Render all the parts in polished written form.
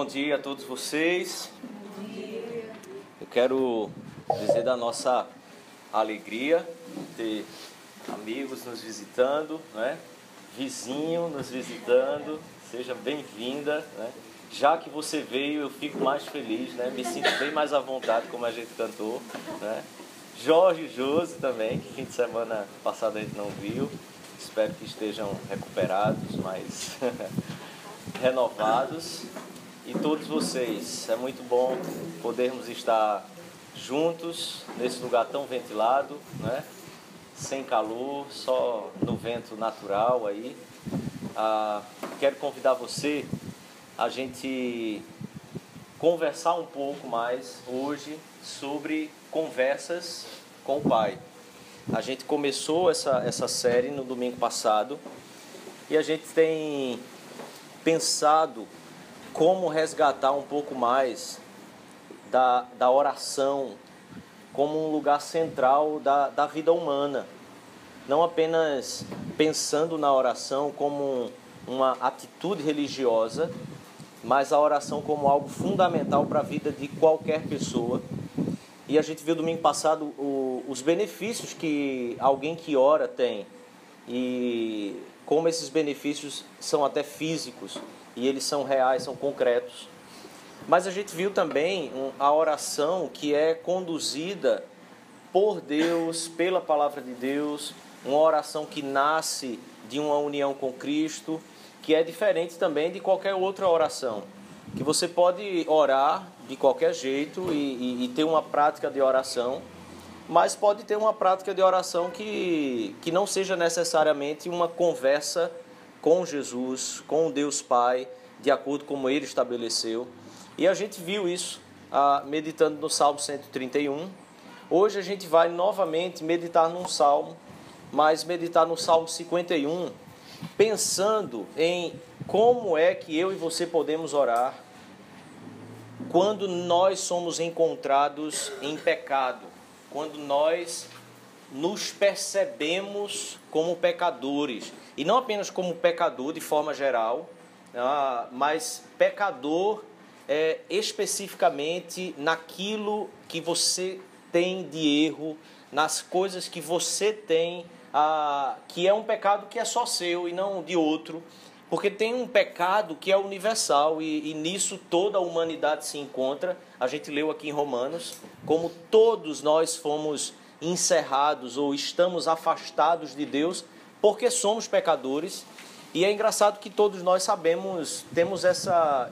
dia a todos vocês. Eu quero dizer da nossa alegria de ter amigos nos visitando, né? Vizinho nos visitando. Seja bem-vinda, né? Já que você veio, eu fico mais feliz, né? Me sinto bem mais à vontade, como a gente cantou, né? Jorge e Josi também, que fim de semana passado a gente não viu. Espero que estejam recuperados, mas renovados. E todos vocês, é muito bom podermos estar juntos nesse lugar tão ventilado, né? Sem calor, só no vento natural aí. Quero convidar você a gente conversar um pouco mais hoje sobre conversas com o Pai. A gente começou essa série no domingo passado e a gente tem pensado como resgatar um pouco mais da oração como um lugar central da vida humana. Não apenas pensando na oração como uma atitude religiosa, mas a oração como algo fundamental para a vida de qualquer pessoa. E a gente viu domingo passado os benefícios que alguém que ora tem e como esses benefícios são até físicos e eles são reais, são concretos. Mas a gente viu também a oração que é conduzida por Deus, pela palavra de Deus, uma oração que nasce de uma união com Cristo, que é diferente também de qualquer outra oração. Que você pode orar de qualquer jeito e ter uma prática de oração, mas pode ter uma prática de oração que não seja necessariamente uma conversa com Jesus, com Deus Pai, de acordo com como Ele estabeleceu. E a gente viu isso meditando no Salmo 131. Hoje a gente vai novamente meditar num Salmo, mas meditar no Salmo 51, pensando em como é que eu e você podemos orar quando nós somos encontrados em pecado, quando nós nos percebemos como pecadores, e não apenas como pecador de forma geral, mas pecador especificamente naquilo que você tem de erro, nas coisas que você tem, que é um pecado que é só seu e não de outro, porque tem um pecado que é universal e nisso toda a humanidade se encontra. A gente leu aqui em Romanos, como todos nós fomos encerrados ou estamos afastados de Deus porque somos pecadores. E é engraçado que todos nós sabemos, temos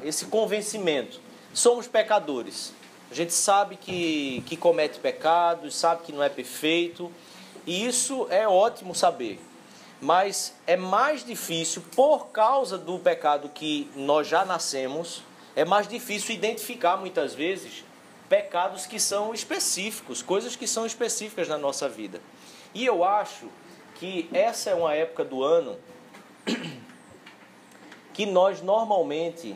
esse convencimento, somos pecadores. A gente sabe que comete pecados, sabe que não é perfeito, e isso é ótimo saber. Mas é mais difícil, por causa do pecado que nós já nascemos, é mais difícil identificar muitas vezes pecados que são específicos, coisas que são específicas na nossa vida. E eu acho que essa é uma época do ano que nós normalmente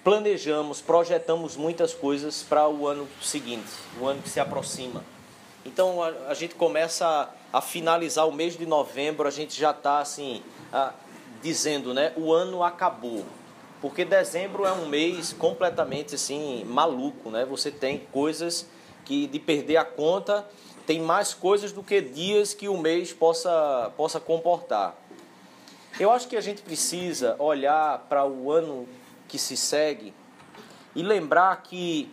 planejamos, projetamos muitas coisas para o ano seguinte, o ano que se aproxima. Então a gente começa a finalizar o mês de novembro, a gente já está assim, dizendo, né, o ano acabou. Porque dezembro é um mês completamente assim, maluco, né? Você tem coisas que de perder a conta, tem mais coisas do que dias que o mês possa comportar. Eu acho que a gente precisa olhar para o ano que se segue e lembrar que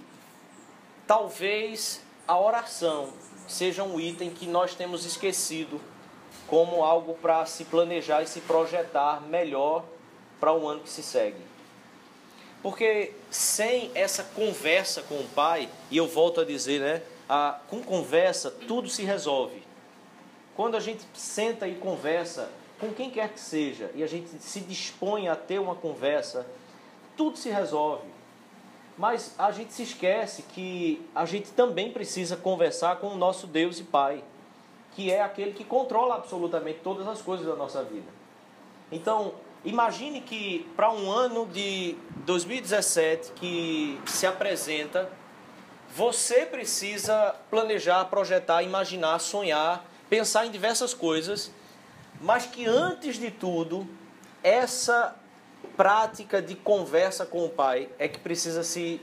talvez a oração seja um item que nós temos esquecido como algo para se planejar e se projetar melhor para o ano que se segue. Porque sem essa conversa com o Pai, e eu volto a dizer, né, com conversa tudo se resolve. Quando a gente senta e conversa com quem quer que seja, e a gente se dispõe a ter uma conversa, tudo se resolve. Mas a gente se esquece que a gente também precisa conversar com o nosso Deus e Pai, que é aquele que controla absolutamente todas as coisas da nossa vida. Então, imagine que para um ano de 2017 que se apresenta, você precisa planejar, projetar, imaginar, sonhar, pensar em diversas coisas, mas que antes de tudo, essa prática de conversa com o Pai é que precisa se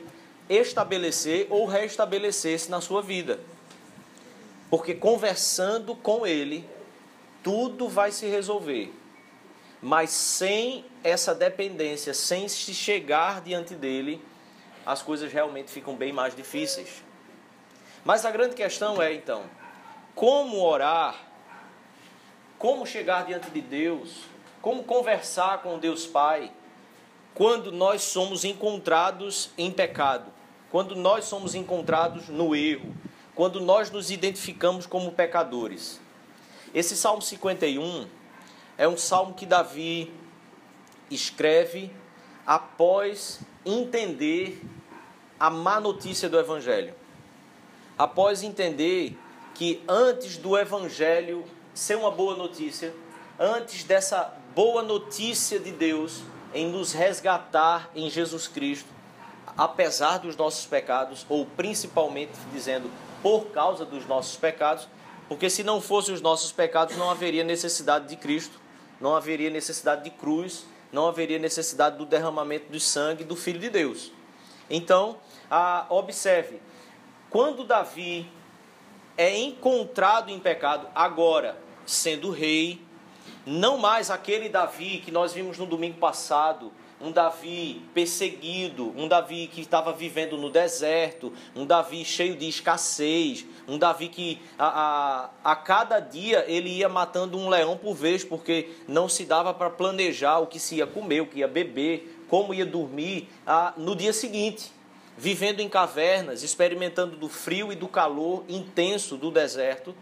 estabelecer ou restabelecer-se na sua vida. Porque conversando com Ele, tudo vai se resolver. Mas sem essa dependência, sem se chegar diante dEle, as coisas realmente ficam bem mais difíceis. Mas a grande questão é, então, como orar, como chegar diante de Deus, como conversar com Deus Pai, quando nós somos encontrados em pecado, quando nós somos encontrados no erro, quando nós nos identificamos como pecadores. Esse Salmo 51 é um salmo que Davi escreve após entender a má notícia do Evangelho. Após entender que antes do Evangelho ser uma boa notícia, antes dessa boa notícia de Deus em nos resgatar em Jesus Cristo, apesar dos nossos pecados, ou principalmente dizendo por causa dos nossos pecados, porque se não fossem os nossos pecados não haveria necessidade de Cristo, não haveria necessidade de cruz, não haveria necessidade do derramamento do sangue do Filho de Deus. Então, observe, quando Davi é encontrado em pecado, agora sendo rei, não mais aquele Davi que nós vimos no domingo passado, um Davi perseguido, um Davi que estava vivendo no deserto, um Davi cheio de escassez, um Davi que a cada dia ele ia matando um leão por vez, porque não se dava para planejar o que se ia comer, o que ia beber, como ia dormir no dia seguinte, vivendo em cavernas, experimentando do frio e do calor intenso do deserto.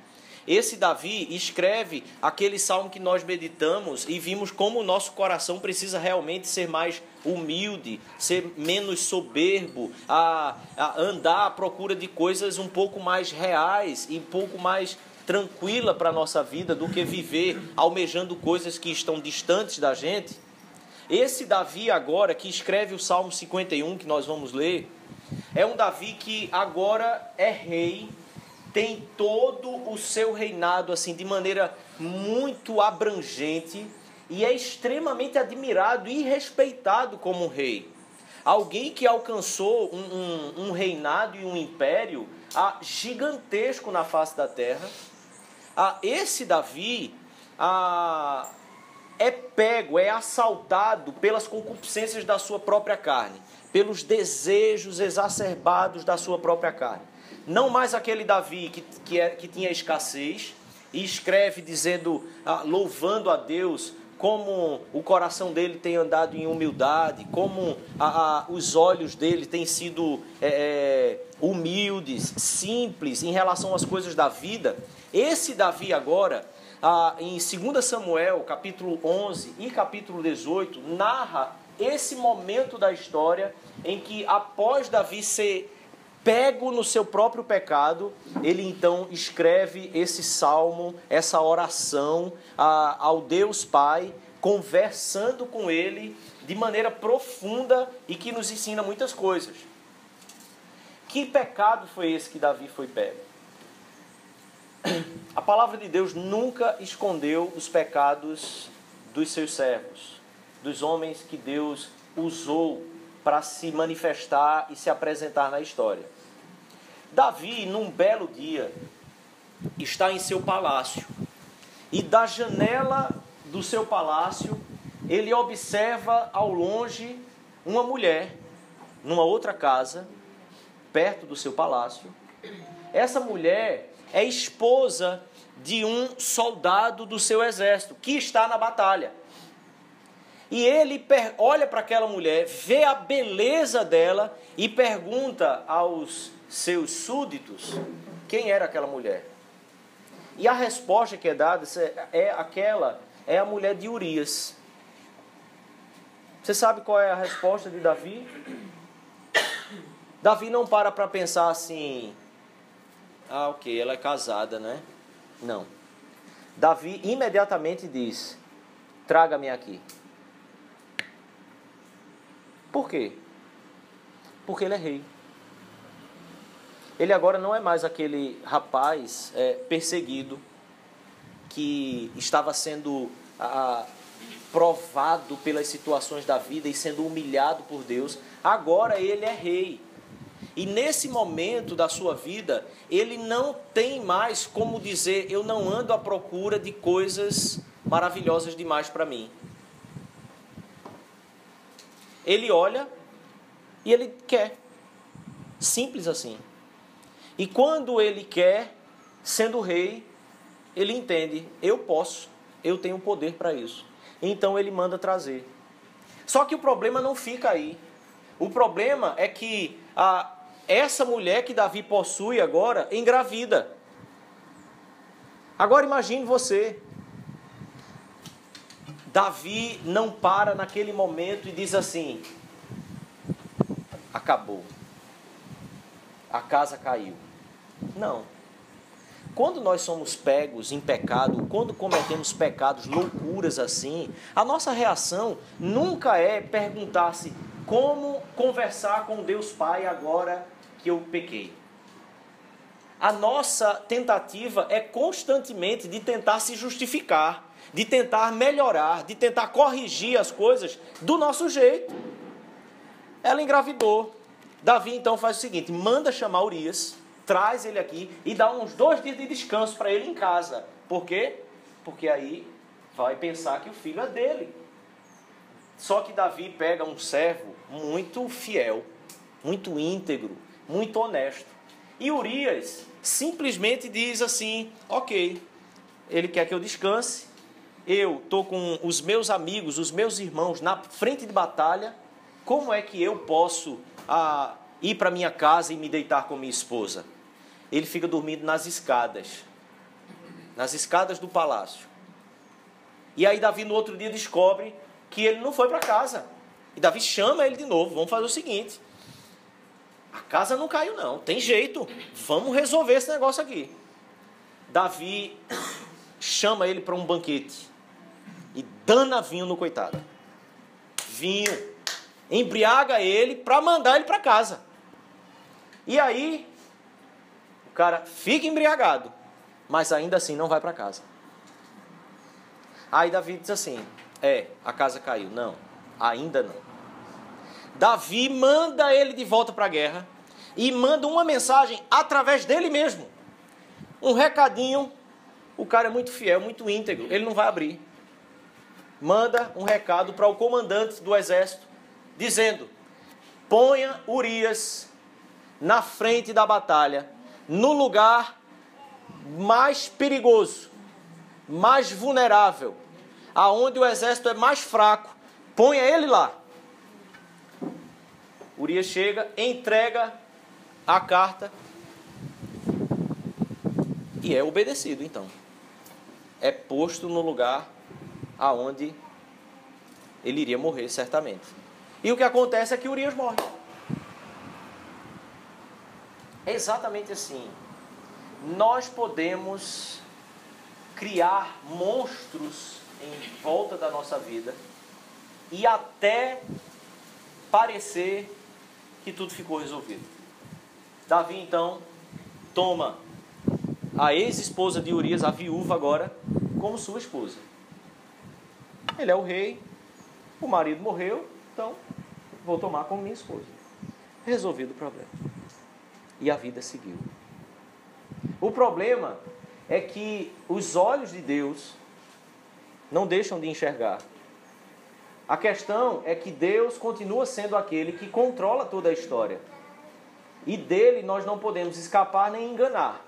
Esse Davi escreve aquele salmo que nós meditamos e vimos como o nosso coração precisa realmente ser mais humilde, ser menos soberbo, a andar à procura de coisas um pouco mais reais e um pouco mais tranquila para a nossa vida do que viver almejando coisas que estão distantes da gente. Esse Davi agora que escreve o Salmo 51 que nós vamos ler, é um Davi que agora é rei, tem todo o seu reinado assim de maneira muito abrangente e é extremamente admirado e respeitado como um rei. Alguém que alcançou um reinado e um império gigantesco na face da terra. Esse Davi é pego, é assaltado pelas concupiscências da sua própria carne, pelos desejos exacerbados da sua própria carne. Não mais aquele Davi que tinha escassez e escreve dizendo, louvando a Deus, como o coração dele tem andado em humildade, como os olhos dele têm sido humildes, simples em relação às coisas da vida. Esse Davi agora, em 2 Samuel, capítulo 11 e capítulo 18, narra esse momento da história em que após Davi ser pego no seu próprio pecado, ele então escreve esse salmo, essa oração ao Deus Pai, conversando com ele de maneira profunda e que nos ensina muitas coisas. Que pecado foi esse que Davi foi pego? A palavra de Deus nunca escondeu os pecados dos seus servos, dos homens que Deus usou para se manifestar e se apresentar na história. Davi, num belo dia, está em seu palácio e da janela do seu palácio ele observa ao longe uma mulher numa outra casa perto do seu palácio. Essa mulher é esposa de um soldado do seu exército que está na batalha. E ele olha para aquela mulher, vê a beleza dela e pergunta aos seus súditos quem era aquela mulher. E a resposta que é dada é a mulher de Urias. Você sabe qual é a resposta de Davi? Davi não para pensar assim, ok, ela é casada, né? Não. Davi imediatamente diz, traga-me aqui. Por quê? Porque ele é rei. Ele agora não é mais aquele rapaz perseguido que estava sendo provado pelas situações da vida e sendo humilhado por Deus, agora ele é rei. E nesse momento da sua vida, ele não tem mais como dizer, eu não ando à procura de coisas maravilhosas demais para mim. Ele olha e ele quer. Simples assim. E quando ele quer, sendo rei, ele entende, eu posso, eu tenho poder para isso. Então ele manda trazer. Só que o problema não fica aí. O problema é que essa mulher que Davi possui agora, engravida. Agora imagine você. Davi não para naquele momento e diz assim, acabou. A casa caiu. Não. Quando nós somos pegos em pecado, quando cometemos pecados, loucuras assim, a nossa reação nunca é perguntar-se como conversar com Deus Pai agora que eu pequei. A nossa tentativa é constantemente de tentar se justificar, de tentar melhorar, de tentar corrigir as coisas do nosso jeito. Ela engravidou. Davi então faz o seguinte, manda chamar Urias, traz ele aqui e dá uns 2 dias de descanso para ele em casa. Por quê? Porque aí vai pensar que o filho é dele. Só que Davi pega um servo muito fiel, muito íntegro, muito honesto. E Urias simplesmente diz assim, ok, ele quer que eu descanse, eu estou com os meus amigos, os meus irmãos na frente de batalha, como é que eu posso ir para minha casa e me deitar com minha esposa? Ele fica dormindo nas escadas do palácio. E aí Davi no outro dia descobre que ele não foi para casa. E Davi chama ele de novo, vamos fazer o seguinte, a casa não caiu não, tem jeito, vamos resolver esse negócio aqui. Davi chama ele para um banquete e dana vinho no coitado. Vinho. Embriaga ele para mandar ele para casa. E aí, o cara fica embriagado, mas ainda assim não vai para casa. Aí Davi diz assim, a casa caiu. Não, ainda não. Davi manda ele de volta para a guerra e manda uma mensagem através dele mesmo. Um recadinho, o cara é muito fiel, muito íntegro, ele não vai abrir. Manda um recado para o comandante do exército, dizendo, ponha Urias na frente da batalha, no lugar mais perigoso, mais vulnerável, aonde o exército é mais fraco, ponha ele lá. Urias chega, entrega a carta e é obedecido então. É posto no lugar aonde ele iria morrer certamente. E o que acontece é que Urias morre. É exatamente assim. Nós podemos criar monstros em volta da nossa vida e até parecer que tudo ficou resolvido. Davi então toma a ex-esposa de Urias, a viúva agora, como sua esposa. Ele é o rei, o marido morreu, então vou tomar como minha esposa. Resolvido o problema. E a vida seguiu. O problema é que os olhos de Deus não deixam de enxergar. A questão é que Deus continua sendo aquele que controla toda a história. E dele nós não podemos escapar nem enganar.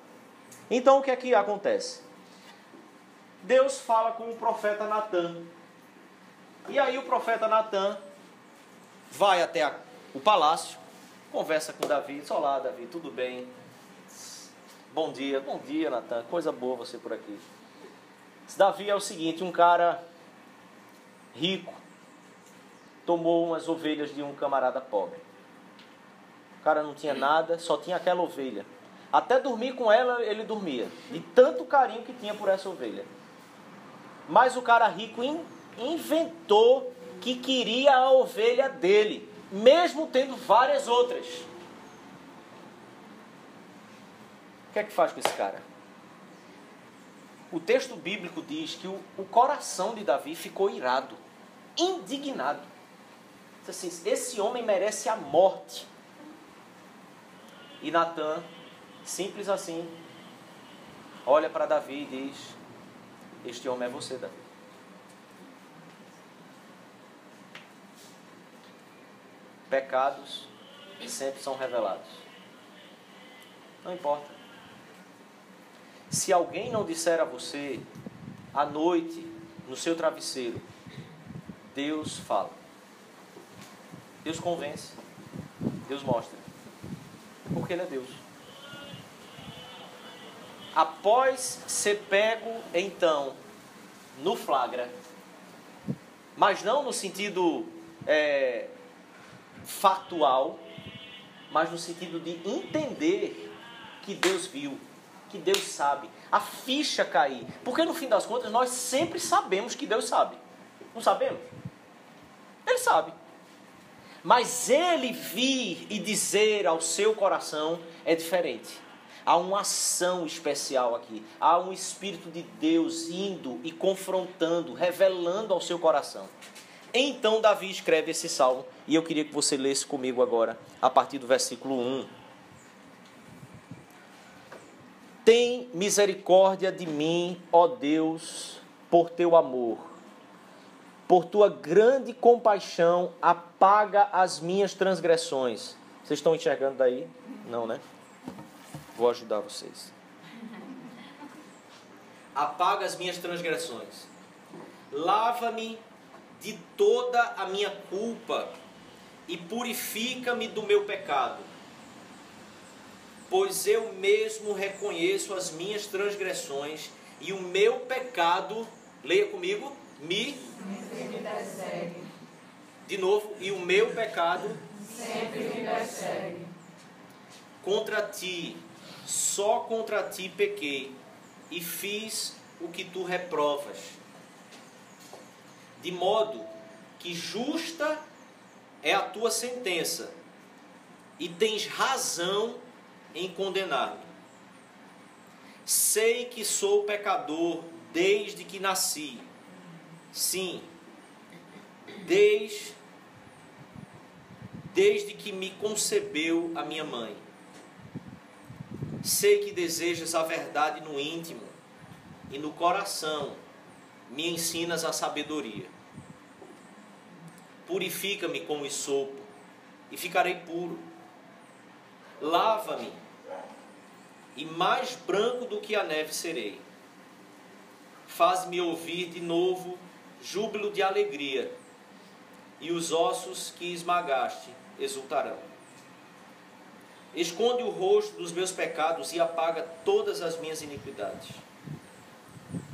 Então o que é que acontece? Deus fala com o profeta Natã. E aí o profeta Natã vai até o palácio, conversa com Davi, diz, olá Davi, tudo bem? Bom dia Natã, coisa boa você por aqui. Davi é o seguinte, um cara rico, tomou umas ovelhas de um camarada pobre. O cara não tinha nada, só tinha aquela ovelha. Até dormir com ela ele dormia, de tanto carinho que tinha por essa ovelha. Mas o cara rico inventou que queria a ovelha dele, mesmo tendo várias outras. O que é que faz com esse cara? o texto bíblico diz que o coração de Davi ficou irado, indignado. Diz assim, esse homem merece a morte. E Natã, simples assim, olha para Davi e diz, este homem é você, Davi. Pecados sempre são revelados. Não importa. Se alguém não disser a você, à noite, no seu travesseiro, Deus fala. Deus convence. Deus mostra. Porque Ele é Deus. Após ser pego, então, no flagra, mas não no sentido factual, mas no sentido de entender que Deus viu, que Deus sabe, a ficha cair. Porque no fim das contas nós sempre sabemos que Deus sabe. Não sabemos? Ele sabe. Mas Ele vir e dizer ao seu coração é diferente. Há uma ação especial aqui. Há um Espírito de Deus indo e confrontando, revelando ao seu coração. Então Davi escreve esse salmo, e eu queria que você lesse comigo agora, a partir do versículo 1. Tem misericórdia de mim, ó Deus, por teu amor. Por tua grande compaixão, apaga as minhas transgressões. Vocês estão enxergando daí? Não, né? Vou ajudar vocês. Apaga as minhas transgressões. Lava-me de toda a minha culpa e purifica-me do meu pecado. Pois eu mesmo reconheço as minhas transgressões e o meu pecado, leia comigo, me persegue. De novo, e o meu pecado sempre me persegue. Contra ti, só contra ti pequei e fiz o que tu reprovas. De modo que justa é a tua sentença e tens razão em condenar-me. Sei que sou pecador desde que nasci. Sim, desde que me concebeu a minha mãe. Sei que desejas a verdade no íntimo e no coração me ensinas a sabedoria. Purifica-me com o hisopo e ficarei puro. Lava-me e mais branco do que a neve serei. Faz-me ouvir de novo júbilo de alegria, e os ossos que esmagaste exultarão. Esconde o rosto dos meus pecados e apaga todas as minhas iniquidades.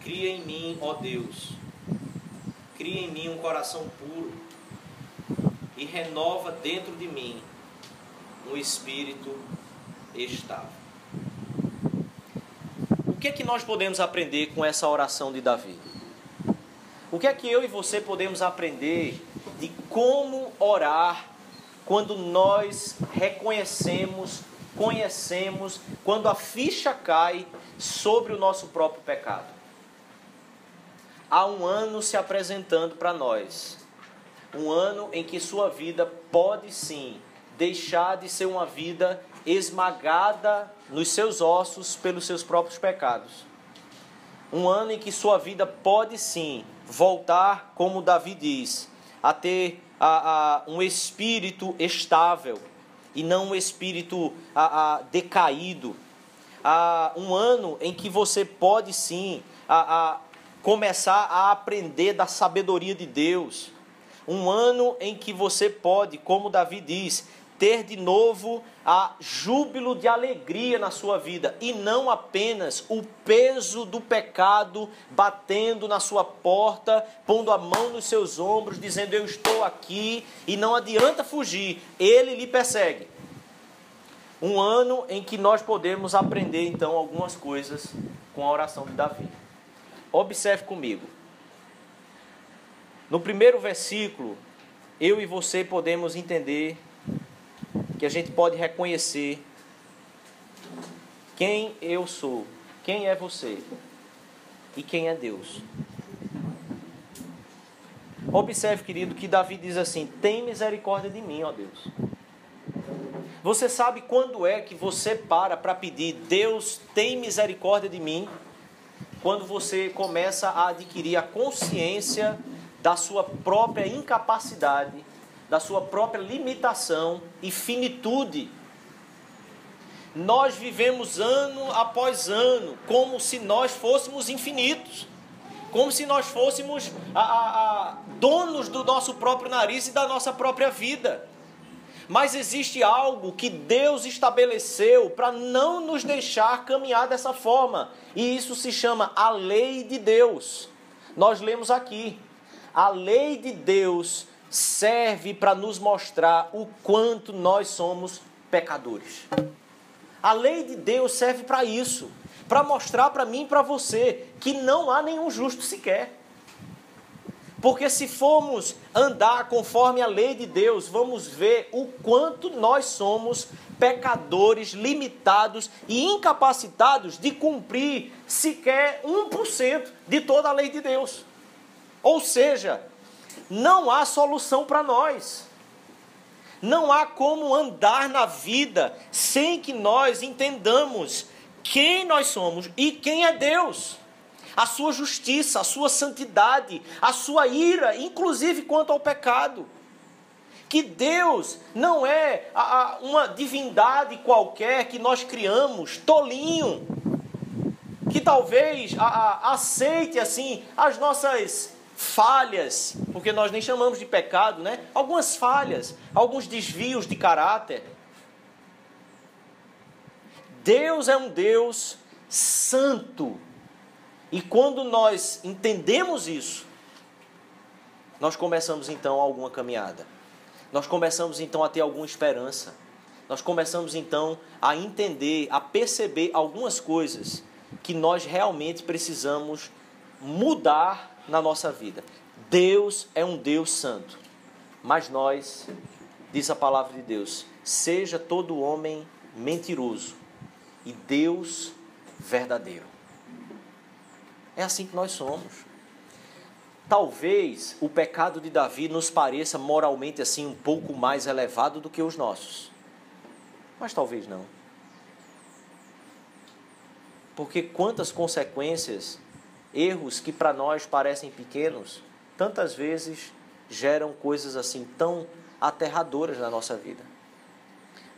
Cria em mim, ó Deus, cria em mim um coração puro e renova dentro de mim um espírito estável. O que é que nós podemos aprender com essa oração de Davi? O que é que eu e você podemos aprender de como orar quando nós reconhecemos, conhecemos, quando a ficha cai sobre o nosso próprio pecado? Há um ano se apresentando para nós. Um ano em que sua vida pode sim deixar de ser uma vida esmagada nos seus ossos pelos seus próprios pecados. Um ano em que sua vida pode sim voltar, como Davi diz, a ter um espírito estável e não um espírito decaído. Um ano em que você pode sim começar a aprender da sabedoria de Deus. Um ano em que você pode, como Davi diz, ter de novo júbilo de alegria na sua vida, e não apenas o peso do pecado batendo na sua porta, pondo a mão nos seus ombros, dizendo eu estou aqui, e não adianta fugir, ele lhe persegue. Um ano em que nós podemos aprender então algumas coisas com a oração de Davi. Observe comigo. No primeiro versículo, eu e você podemos entender que a gente pode reconhecer quem eu sou, quem é você. e quem é Deus. Observe, querido, que Davi diz assim: tem misericórdia de mim, ó Deus. Você sabe quando é que você para pedir, Deus, tem misericórdia de mim? Quando você começa a adquirir a consciência da sua própria incapacidade, da sua própria limitação e finitude. Nós vivemos ano após ano como se nós fôssemos infinitos, como se nós fôssemos donos do nosso próprio nariz e da nossa própria vida. Mas existe algo que Deus estabeleceu para não nos deixar caminhar dessa forma. E isso se chama a lei de Deus. Nós lemos aqui. A lei de Deus serve para nos mostrar o quanto nós somos pecadores. A lei de Deus serve para isso. Para mostrar para mim e para você que não há nenhum justo sequer. Porque se formos andar conforme a lei de Deus, vamos ver o quanto nós somos pecadores, limitados e incapacitados de cumprir sequer 1% de toda a lei de Deus. Ou seja, não há solução para nós. Não há como andar na vida sem que nós entendamos quem nós somos e quem é Deus. A sua justiça, a sua santidade, a sua ira, inclusive quanto ao pecado. Que Deus não é uma divindade qualquer que nós criamos, tolinho, que talvez aceite assim as nossas falhas, porque nós nem chamamos de pecado, né? Algumas falhas, alguns desvios de caráter. Deus é um Deus santo. E quando nós entendemos isso, nós começamos então alguma caminhada. Nós começamos então a ter alguma esperança. Nós começamos então a entender, a perceber algumas coisas que nós realmente precisamos mudar na nossa vida. Deus é um Deus santo. Mas nós, diz a palavra de Deus, seja todo homem mentiroso e Deus verdadeiro. É assim que nós somos. Talvez o pecado de Davi nos pareça moralmente assim um pouco mais elevado do que os nossos. Mas talvez não. Porque quantas consequências, erros que para nós parecem pequenos, tantas vezes geram coisas assim tão aterradoras na nossa vida.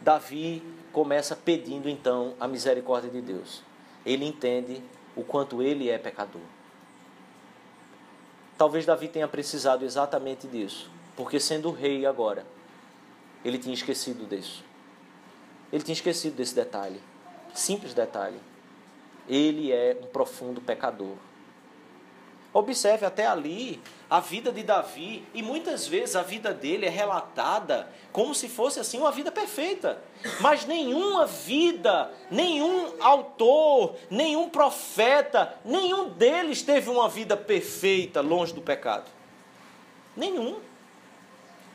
Davi começa pedindo então a misericórdia de Deus. Ele entende o quanto ele é pecador. Talvez Davi tenha precisado exatamente disso, porque sendo rei agora, ele tinha esquecido disso. Ele tinha esquecido desse detalhe, simples detalhe. Ele é um profundo pecador. Observe até ali a vida de Davi, e muitas vezes a vida dele é relatada como se fosse assim uma vida perfeita. Mas nenhuma vida, nenhum autor, nenhum profeta, nenhum deles teve uma vida perfeita longe do pecado. Nenhum.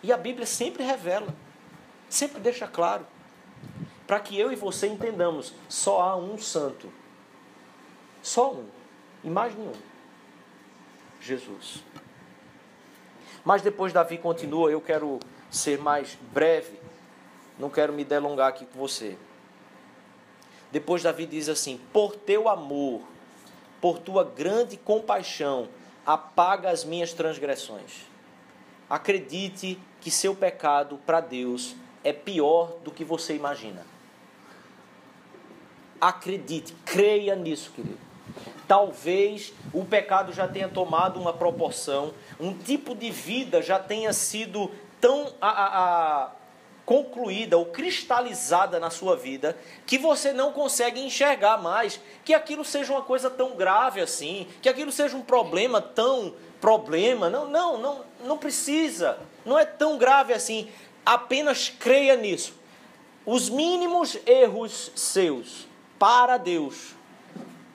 E a Bíblia sempre revela, sempre deixa claro, para que eu e você entendamos, só há um santo. Só um, e mais nenhum. Jesus. Mas depois Davi continua, eu quero ser mais breve, não quero me delongar aqui com você. Depois Davi diz assim: por teu amor, por tua grande compaixão, apaga as minhas transgressões. Acredite que seu pecado para Deus é pior do que você imagina. Acredite, creia nisso, querido. Talvez o pecado já tenha tomado uma proporção, um tipo de vida já tenha sido tão concluída ou cristalizada na sua vida, que você não consegue enxergar mais que aquilo seja uma coisa tão grave assim, que aquilo seja um problema tão problema. Não precisa, não é tão grave assim. Apenas creia nisso. Os mínimos erros seus para Deus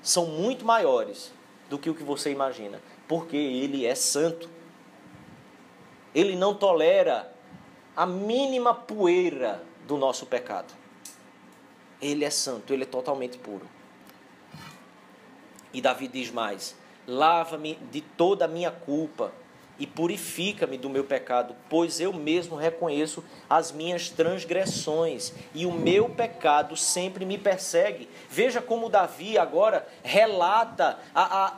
são muito maiores do que o que você imagina, porque Ele é santo. Ele não tolera a mínima poeira do nosso pecado. Ele é santo, Ele é totalmente puro. E Davi diz mais: lava-me de toda a minha culpa e purifica-me do meu pecado, pois eu mesmo reconheço as minhas transgressões e o meu pecado sempre me persegue. Veja como Davi agora relata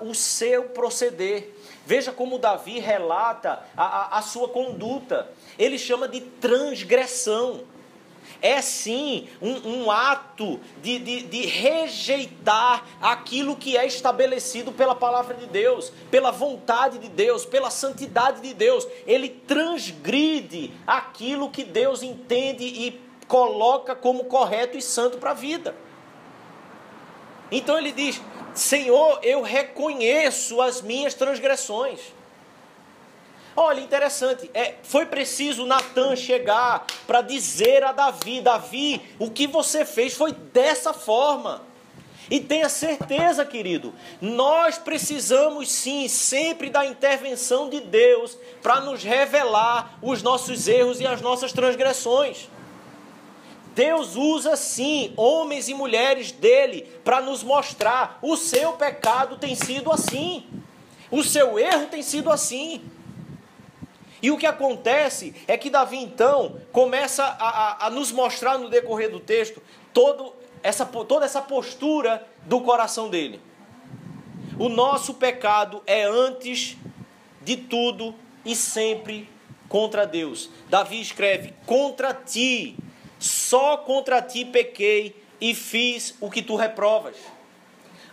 o seu proceder. Veja como Davi relata a sua conduta. Ele chama de transgressão. É sim um ato de rejeitar aquilo que é estabelecido pela palavra de Deus, pela vontade de Deus, pela santidade de Deus. Ele transgride aquilo que Deus entende e coloca como correto e santo para a vida. Então ele diz: Senhor, eu reconheço as minhas transgressões. Olha, interessante, foi preciso Natan chegar para dizer a Davi: Davi, o que você fez foi dessa forma. E tenha certeza, querido, nós precisamos sim sempre da intervenção de Deus para nos revelar os nossos erros e as nossas transgressões. Deus usa sim homens e mulheres dele para nos mostrar: o seu pecado tem sido assim, o seu erro tem sido assim. E o que acontece é que Davi então começa a nos mostrar no decorrer do texto toda essa postura do coração dele. O nosso pecado é antes de tudo e sempre contra Deus. Davi escreve: contra ti, só contra ti pequei e fiz o que tu reprovas.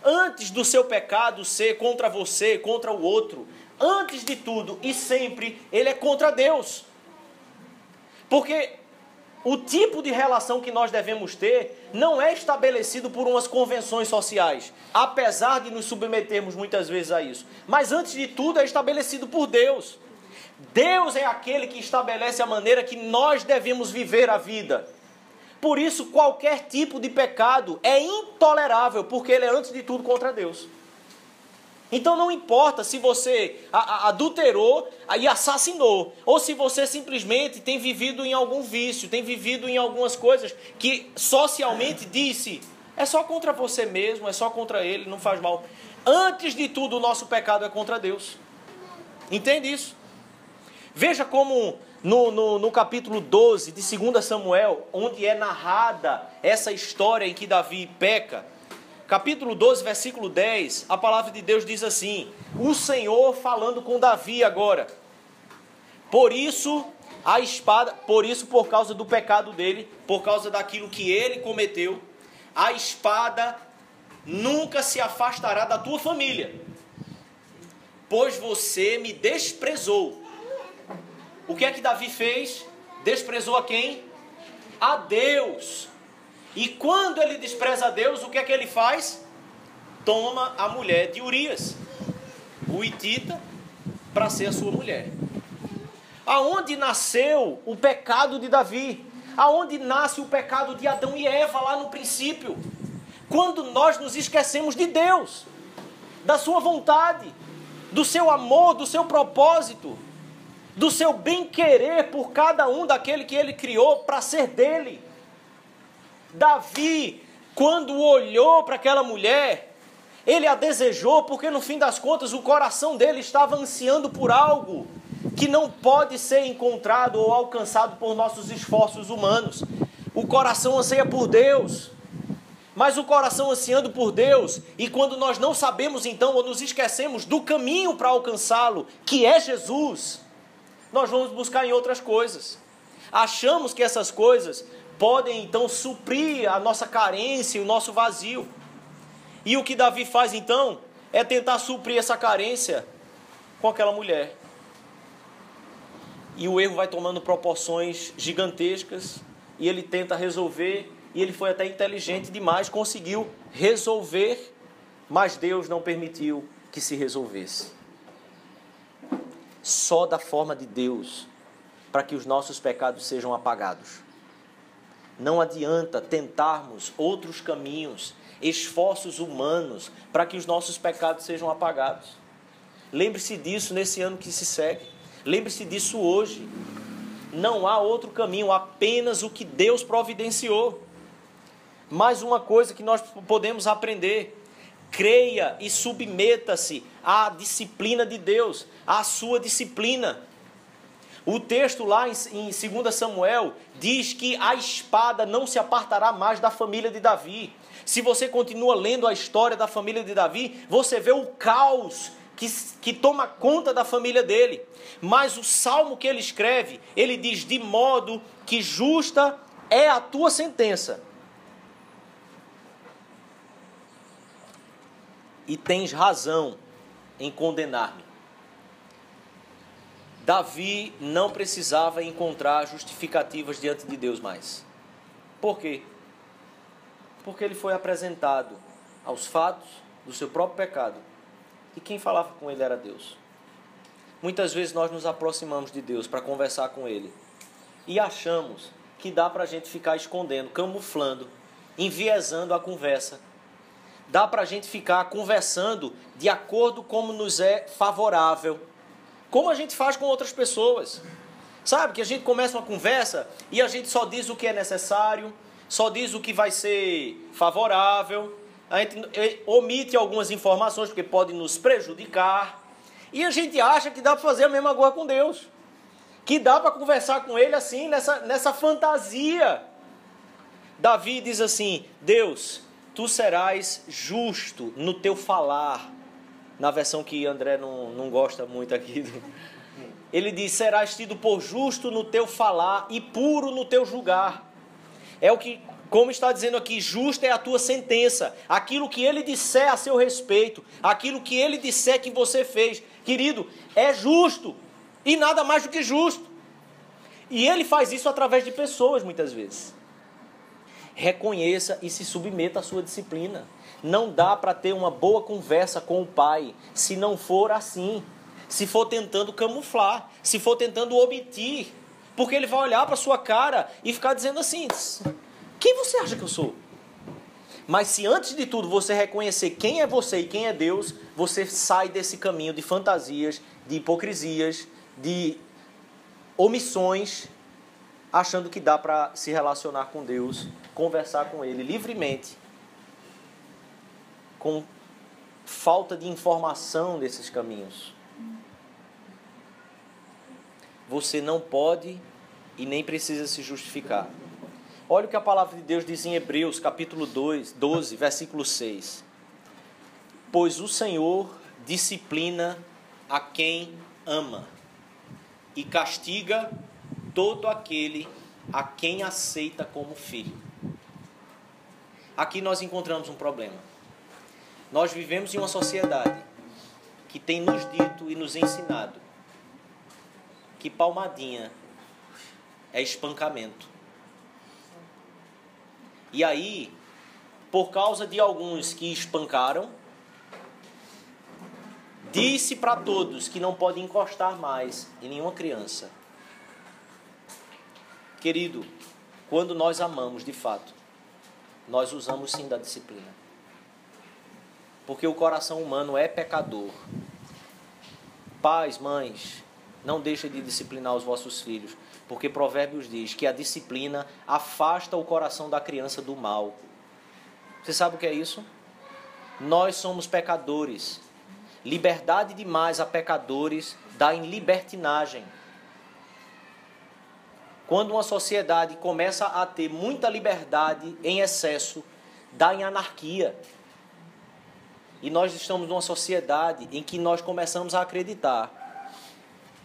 Antes do seu pecado ser contra você, contra o outro, antes de tudo e sempre, ele é contra Deus. Porque o tipo de relação que nós devemos ter não é estabelecido por umas convenções sociais, apesar de nos submetermos muitas vezes a isso. Mas antes de tudo é estabelecido por Deus. Deus é aquele que estabelece a maneira que nós devemos viver a vida. Por isso, qualquer tipo de pecado é intolerável, porque ele é antes de tudo contra Deus. Então não importa se você adulterou e assassinou, ou se você simplesmente tem vivido em algum vício, tem vivido em algumas coisas que socialmente disse: é só contra você mesmo, é só contra ele, não faz mal. Antes de tudo, o nosso pecado é contra Deus. Entende isso? Veja como no capítulo 12 de 2 Samuel, onde é narrada essa história em que Davi peca, capítulo 12, versículo 10, a palavra de Deus diz assim: o Senhor falando com Davi agora: por isso a espada, por causa do pecado dele, por causa daquilo que ele cometeu, a espada nunca se afastará da tua família, pois você me desprezou. O que é que Davi fez? Desprezou a quem? A Deus. E quando ele despreza a Deus, o que é que ele faz? Toma a mulher de Urias, o hitita, para ser a sua mulher. Aonde nasceu o pecado de Davi? Aonde nasce o pecado de Adão e Eva lá no princípio? Quando nós nos esquecemos de Deus, da sua vontade, do seu amor, do seu propósito, do seu bem-querer por cada um daquele que ele criou para ser dele. Davi, quando olhou para aquela mulher, ele a desejou porque no fim das contas o coração dele estava ansiando por algo que não pode ser encontrado ou alcançado por nossos esforços humanos. O coração anseia por Deus, mas o coração ansiando por Deus, e quando nós não sabemos então ou nos esquecemos do caminho para alcançá-lo, que é Jesus, nós vamos buscar em outras coisas. Achamos que essas coisas podem então suprir a nossa carência e o nosso vazio. E o que Davi faz então é tentar suprir essa carência com aquela mulher. E o erro vai tomando proporções gigantescas, e ele tenta resolver, e ele foi até inteligente demais, conseguiu resolver, mas Deus não permitiu que se resolvesse. Só da forma de Deus para que os nossos pecados sejam apagados. Não adianta tentarmos outros caminhos, esforços humanos para que os nossos pecados sejam apagados. Lembre-se disso nesse ano que se segue. Lembre-se disso hoje. Não há outro caminho, apenas o que Deus providenciou. Mais uma coisa que nós podemos aprender: creia e submeta-se à disciplina de Deus, à sua disciplina. O texto lá em 2 Samuel diz que a espada não se apartará mais da família de Davi. Se você continua lendo a história da família de Davi, você vê o caos que toma conta da família dele. Mas o salmo que ele escreve, ele diz: de modo que justa é a tua sentença, e tens razão em condenar-me. Davi não precisava encontrar justificativas diante de Deus mais. Por quê? Porque ele foi apresentado aos fatos do seu próprio pecado. E quem falava com ele era Deus. Muitas vezes nós nos aproximamos de Deus para conversar com Ele e achamos que dá para a gente ficar escondendo, camuflando, enviesando a conversa. Dá para a gente ficar conversando de acordo como nos é favorável, como a gente faz com outras pessoas. Sabe, que a gente começa uma conversa e a gente só diz o que é necessário, só diz o que vai ser favorável, a gente omite algumas informações porque pode nos prejudicar, e a gente acha que dá para fazer a mesma coisa com Deus, que dá para conversar com Ele assim, nessa fantasia. Davi diz assim: Deus, tu serás justo no teu falar. Na versão que André não gosta muito aqui. Ele diz: serás tido por justo no teu falar e puro no teu julgar. É o que, como está dizendo aqui, justa é a tua sentença. Aquilo que Ele disser a seu respeito, aquilo que Ele disser que você fez, querido, é justo e nada mais do que justo. E Ele faz isso através de pessoas muitas vezes. Reconheça e se submeta à sua disciplina. Não dá para ter uma boa conversa com o Pai se não for assim, se for tentando camuflar, se for tentando omitir, porque Ele vai olhar para a sua cara e ficar dizendo assim: quem você acha que eu sou? Mas se antes de tudo você reconhecer quem é você e quem é Deus, você sai desse caminho de fantasias, de hipocrisias, de omissões, achando que dá para se relacionar com Deus, conversar com Ele livremente, com falta de informação desses caminhos. Você não pode e nem precisa se justificar. Olha o que a palavra de Deus diz em Hebreus, capítulo 12, versículo 6. Pois o Senhor disciplina a quem ama e castiga todo aquele a quem aceita como filho. Aqui nós encontramos um problema. Nós vivemos em uma sociedade que tem nos dito e nos ensinado que palmadinha é espancamento. E aí, por causa de alguns que espancaram, disse para todos que não pode encostar mais em nenhuma criança. Querido, quando nós amamos de fato, nós usamos sim da disciplina. Porque o coração humano é pecador. Pais, mães, não deixem de disciplinar os vossos filhos, porque Provérbios diz que a disciplina afasta o coração da criança do mal. Você sabe o que é isso? Nós somos pecadores. Liberdade demais a pecadores dá em libertinagem. Quando uma sociedade começa a ter muita liberdade em excesso, dá em anarquia. E nós estamos numa sociedade em que nós começamos a acreditar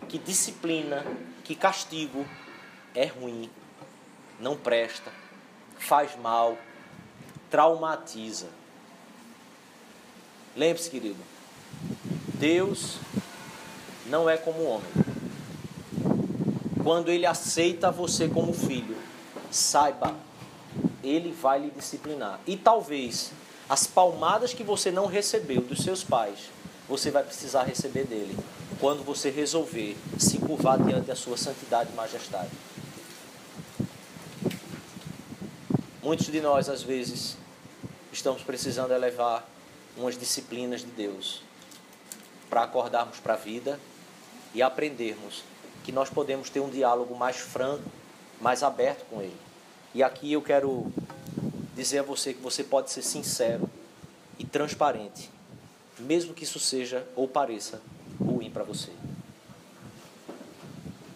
que disciplina, que castigo é ruim, não presta, faz mal, traumatiza. Lembre-se, querido, Deus não é como o homem. Quando Ele aceita você como filho, saiba, Ele vai lhe disciplinar. E talvez as palmadas que você não recebeu dos seus pais, você vai precisar receber dele, quando você resolver se curvar diante da sua santidade e majestade. Muitos de nós, às vezes, estamos precisando elevar umas disciplinas de Deus para acordarmos para a vida e aprendermos que nós podemos ter um diálogo mais franco, mais aberto com Ele. E aqui eu quero dizer a você que você pode ser sincero e transparente, mesmo que isso seja ou pareça ruim para você.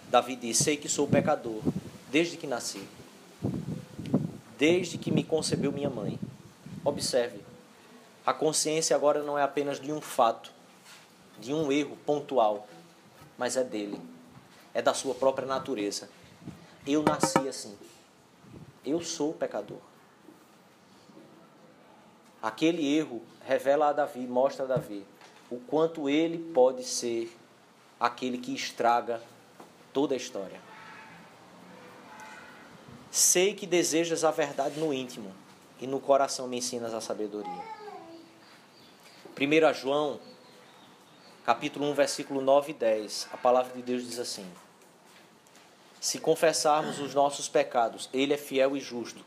Davi diz: sei que sou pecador desde que nasci, desde que me concebeu minha mãe. Observe, a consciência agora não é apenas de um fato, de um erro pontual, mas é dele, é da sua própria natureza. Eu nasci assim, eu sou pecador. Aquele erro revela a Davi, mostra a Davi o quanto ele pode ser aquele que estraga toda a história. Sei que desejas a verdade no íntimo e no coração me ensinas a sabedoria. 1 João, capítulo 1, versículo 9 e 10, a palavra de Deus diz assim: se confessarmos os nossos pecados, Ele é fiel e justo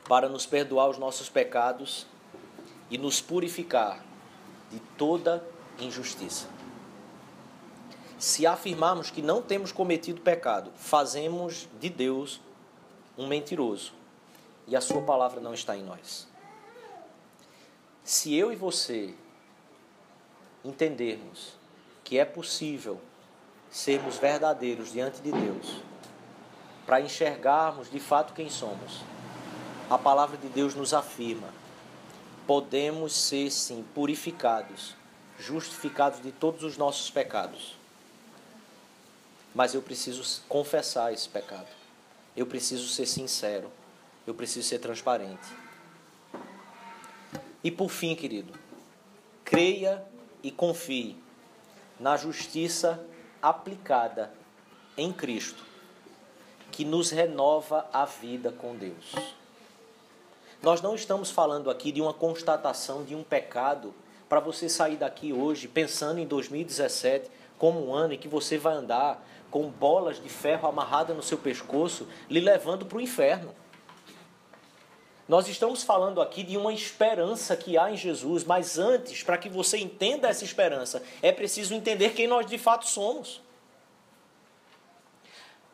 para nos perdoar os nossos pecados e nos purificar de toda injustiça. Se afirmarmos que não temos cometido pecado, fazemos de Deus um mentiroso e a sua palavra não está em nós. Se eu e você entendermos que é possível sermos verdadeiros diante de Deus, para enxergarmos de fato quem somos, a palavra de Deus nos afirma: podemos ser sim purificados, justificados de todos os nossos pecados. Mas eu preciso confessar esse pecado. Eu preciso ser sincero. Eu preciso ser transparente. E por fim, querido, creia e confie na justiça aplicada em Cristo, que nos renova a vida com Deus. Nós não estamos falando aqui de uma constatação de um pecado para você sair daqui hoje pensando em 2017 como um ano em que você vai andar com bolas de ferro amarradas no seu pescoço, lhe levando para o inferno. Nós estamos falando aqui de uma esperança que há em Jesus, mas antes, para que você entenda essa esperança, é preciso entender quem nós de fato somos.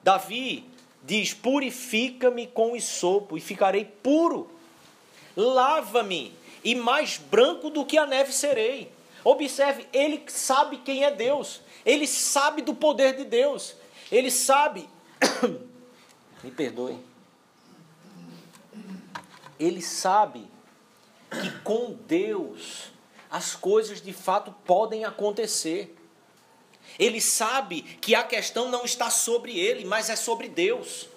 Davi diz: purifica-me com hisopo e ficarei puro. Lava-me e mais branco do que a neve serei. Observe, ele sabe quem é Deus. Ele sabe do poder de Deus. Ele sabe... Me perdoe. Ele sabe que com Deus as coisas de fato podem acontecer. Ele sabe que a questão não está sobre ele, mas é sobre Deus.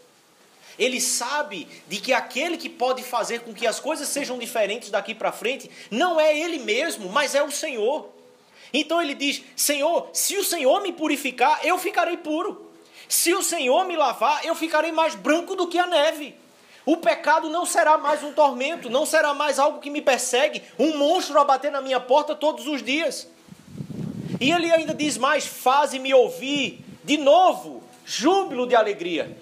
Ele sabe de que aquele que pode fazer com que as coisas sejam diferentes daqui para frente não é ele mesmo, mas é o Senhor. Então ele diz: Senhor, se o Senhor me purificar, eu ficarei puro. Se o Senhor me lavar, eu ficarei mais branco do que a neve. O pecado não será mais um tormento, não será mais algo que me persegue, um monstro a bater na minha porta todos os dias. E ele ainda diz mais: faze-me ouvir de novo júbilo de alegria.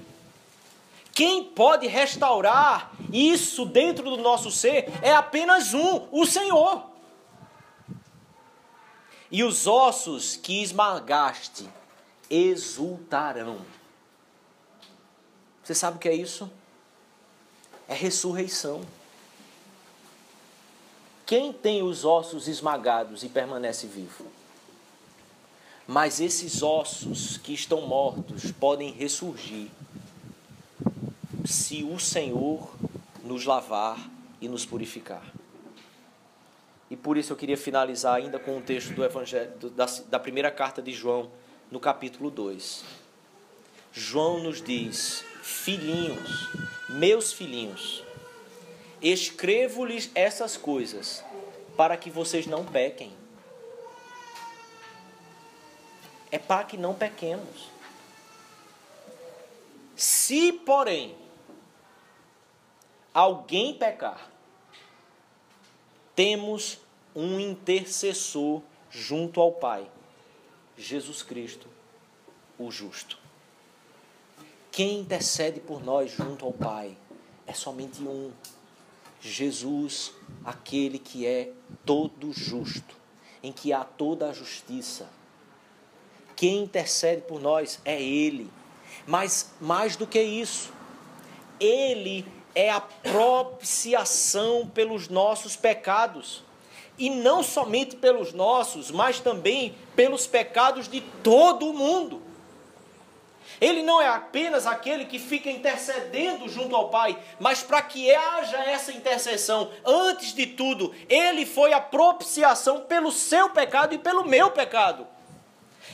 Quem pode restaurar isso dentro do nosso ser é apenas o Senhor. E os ossos que esmagaste exultarão. Você sabe o que é isso? É ressurreição. Quem tem os ossos esmagados e permanece vivo? Mas esses ossos que estão mortos podem ressurgir se o Senhor nos lavar e nos purificar. E por isso eu queria finalizar ainda com um texto do Evangelho, da primeira carta de João, no capítulo 2. João nos diz: filhinhos, meus filhinhos, escrevo-lhes essas coisas para que vocês não pequem. É para que não pequemos. Se, porém, alguém pecar, temos um intercessor junto ao Pai, Jesus Cristo, o justo. Quem intercede por nós junto ao Pai é somente um: Jesus, aquele que é todo justo, em que há toda a justiça. Quem intercede por nós é Ele. Mas mais do que isso, Ele é a propiciação pelos nossos pecados. E não somente pelos nossos, mas também pelos pecados de todo o mundo. Ele não é apenas aquele que fica intercedendo junto ao Pai, mas para que haja essa intercessão, antes de tudo, ele foi a propiciação pelo seu pecado e pelo meu pecado.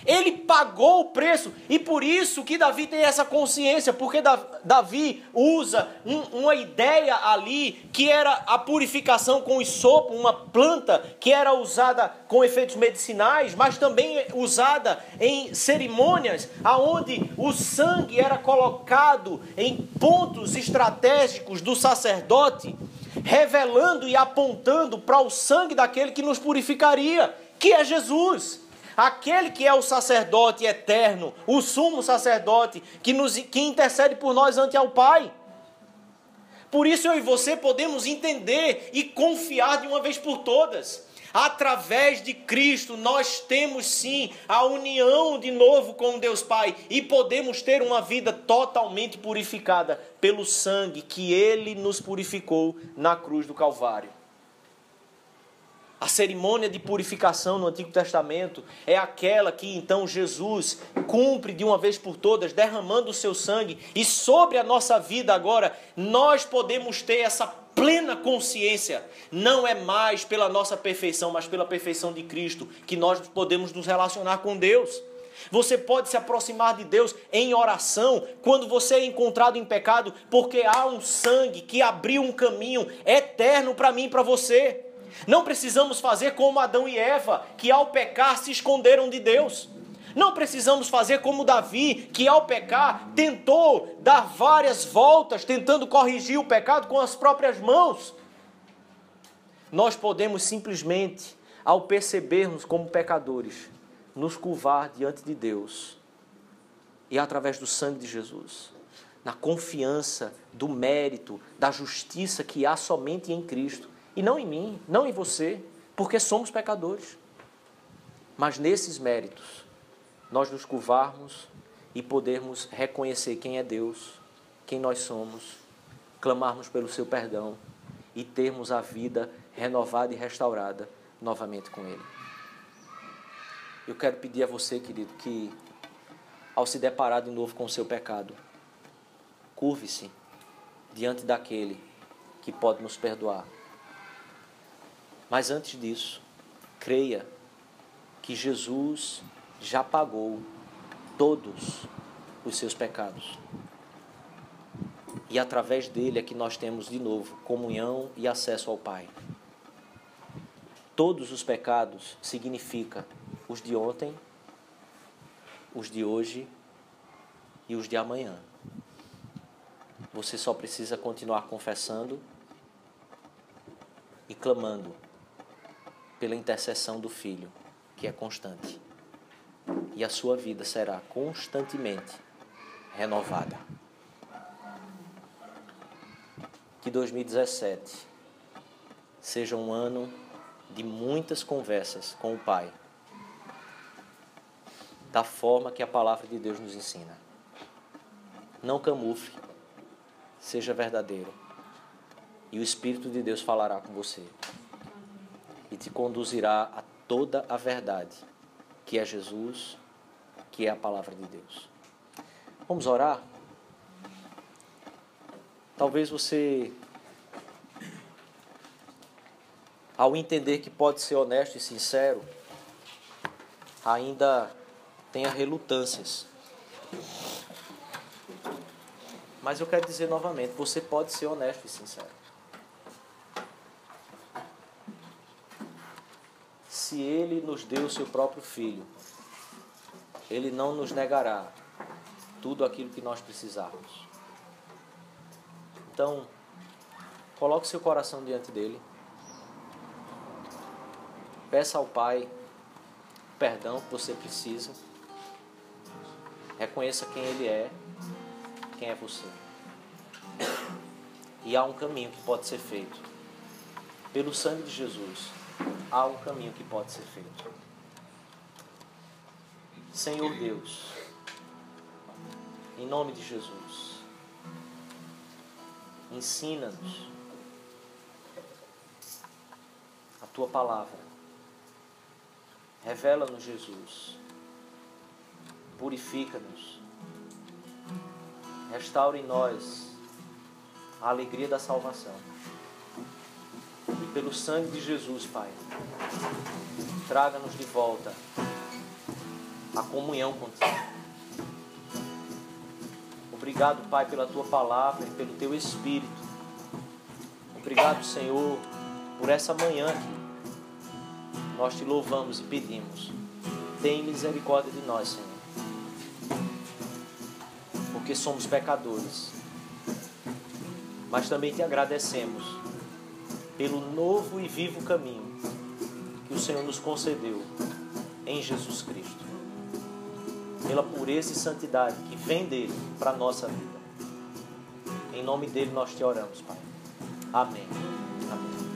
Ele pagou o preço, e por isso que Davi tem essa consciência, porque Davi usa uma ideia ali, que era a purificação com isopo, uma planta que era usada com efeitos medicinais, mas também usada em cerimônias, aonde o sangue era colocado em pontos estratégicos do sacerdote, revelando e apontando para o sangue daquele que nos purificaria, que é Jesus. Aquele que é o sacerdote eterno, o sumo sacerdote, que intercede por nós ante ao Pai. Por isso eu e você podemos entender e confiar de uma vez por todas. Através de Cristo nós temos sim a união de novo com Deus Pai e podemos ter uma vida totalmente purificada pelo sangue que Ele nos purificou na cruz do Calvário. A cerimônia de purificação no Antigo Testamento é aquela que então Jesus cumpre de uma vez por todas, derramando o seu sangue. E sobre a nossa vida agora, nós podemos ter essa plena consciência. Não é mais pela nossa perfeição, mas pela perfeição de Cristo, que nós podemos nos relacionar com Deus. Você pode se aproximar de Deus em oração quando você é encontrado em pecado, porque há um sangue que abriu um caminho eterno para mim e para você. Não precisamos fazer como Adão e Eva, que ao pecar se esconderam de Deus. Não precisamos fazer como Davi, que ao pecar tentou dar várias voltas, tentando corrigir o pecado com as próprias mãos. Nós podemos simplesmente, ao percebermos como pecadores, nos curvar diante de Deus e através do sangue de Jesus, na confiança do mérito, da justiça que há somente em Cristo. E não em mim, não em você, porque somos pecadores. Mas nesses méritos, nós nos curvarmos e podermos reconhecer quem é Deus, quem nós somos, clamarmos pelo seu perdão e termos a vida renovada e restaurada novamente com Ele. Eu quero pedir a você, querido, que ao se deparar de novo com o seu pecado, curve-se diante daquele que pode nos perdoar. Mas antes disso, creia que Jesus já pagou todos os seus pecados. E através dele é que nós temos de novo comunhão e acesso ao Pai. Todos os pecados significa os de ontem, os de hoje e os de amanhã. Você só precisa continuar confessando e clamando pela intercessão do Filho, que é constante. E a sua vida será constantemente renovada. Que 2017 seja um ano de muitas conversas com o Pai, da forma que a palavra de Deus nos ensina. Não camufle, seja verdadeiro, e o Espírito de Deus falará com você e te conduzirá a toda a verdade, que é Jesus, que é a palavra de Deus. Vamos orar? Talvez você, ao entender que pode ser honesto e sincero, ainda tenha relutâncias. Mas eu quero dizer novamente, você pode ser honesto e sincero. Se Ele nos deu o seu próprio Filho, Ele não nos negará tudo aquilo que nós precisarmos. Então, coloque seu coração diante dEle. Peça ao Pai o perdão que você precisa. Reconheça quem Ele é, quem é você. E há um caminho que pode ser feito. Pelo sangue de Jesus, há um caminho que pode ser feito. Senhor Deus, em nome de Jesus, ensina-nos a Tua palavra. Revela-nos, Jesus. Purifica-nos. Restaura em nós a alegria da salvação. E pelo sangue de Jesus, Pai, traga-nos de volta a comunhão contigo. Obrigado, Pai, pela Tua palavra e pelo Teu Espírito. Obrigado, Senhor, por essa manhã aqui. Nós Te louvamos e pedimos. Tem misericórdia de nós, Senhor. Porque somos pecadores. Mas também Te agradecemos pelo novo e vivo caminho que o Senhor nos concedeu em Jesus Cristo. Pela pureza e santidade que vem dele para a nossa vida. Em nome dele nós Te oramos, Pai. Amém. Amém.